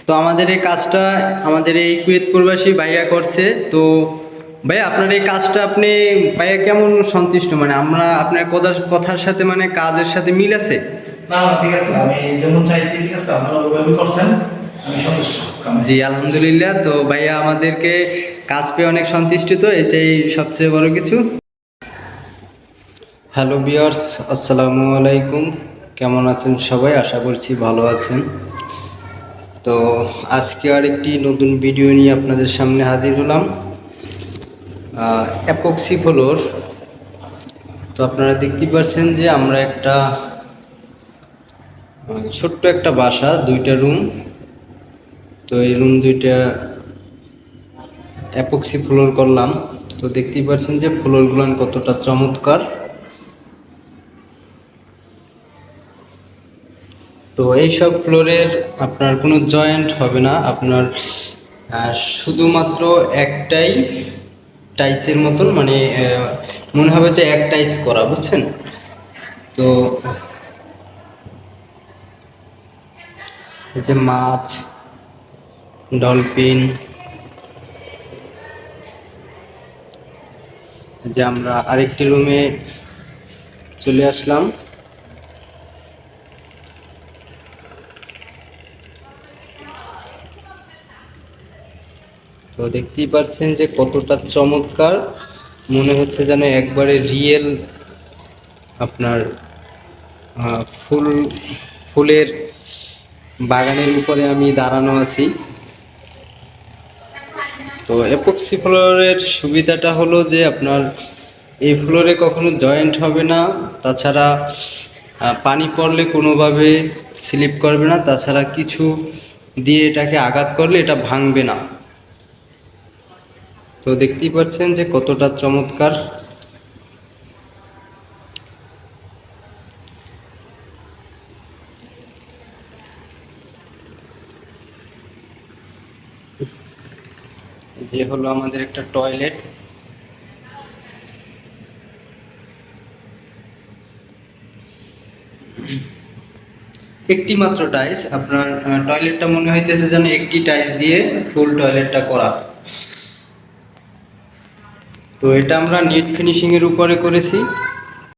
তো আমাদের এই কাজটা আমাদের এই কুয়েত প্রবাসী ভাইয়া করছে। তো ভাই আপনার এই কাজটা আপনি ভাইয়া কেমন সন্তুষ্ট, মানে আমরা আপনার কথার সাথে মানে কাজের সাথে মিল আছে? না না, ঠিক আছে, আমি যেমন চাইছি ঠিক আছে, আপনারা ওইভাবে করছেন, আমি সন্তুষ্ট। জি আলহামদুলিল্লাহ। তো ভাইয়া আমাদেরকে কাজ পেয়ে অনেক সন্তুষ্ট, তো এটাই সবচেয়ে বড় কিছু। হ্যালো ভিউয়ার্স, আসসালামু আলাইকুম। কেমন আছেন সবাই? আশা করছি ভালো আছেন। তো আজকে আরেকটি নতুন ভিডিও নিয়ে আপনাদের সামনে হাজির হলাম, অ্যাপক্সি ফ্লোর। তো আপনারা দেখতেই পাচ্ছেন যে আমরা একটা ছোট্ট একটা বাসা, দুইটা রুম। তো এই রুম দুইটা অ্যাপক্সি ফ্লোর করলাম। তো দেখতেই পাচ্ছেন যে ফ্লোরগুলো কতটা চমৎকার। তো এইসব ফ্লোরের আপনার কোনো জয়েন্ট হবে না, আপনার শুধুমাত্র একটাই টাইসের মতন, মানে মনে হবে যে এক টাইস করা, বুঝছেন? তো এই যে মাছ, ডলফিন, যে আমরা আরেকটি রুমে চলে আসলাম। তো দেখতেই পাচ্ছেন যে কতটা চমৎকার, মনে হচ্ছে যেন একবারে রিয়েল আপনার ফুলের বাগানের উপরে আমি দাঁড়ানো আছি। তো এপক্সি ফ্লোরের সুবিধাটা হলো যে আপনার এই ফ্লোরে কখনো জয়েন্ট হবে না, তাছাড়া পানি পড়লে কোনোভাবে স্লিপ করবে না, তাছাড়া কিছু দিয়ে এটাকে আঘাত করলে এটা ভাঙবে না। তো দেখতেই পাচ্ছেন যে কতটা চমৎকার। যে হলো আমাদের একটা টয়লেট। একটি মাত্র টাইলস, আপনার টয়লেটটা মনে হইতেছে যেন একটি টাইলস দিয়ে ফুল টয়লেটটা করা। তো এটা আমরা নেট ফিনিশিং এর উপরে করেছি।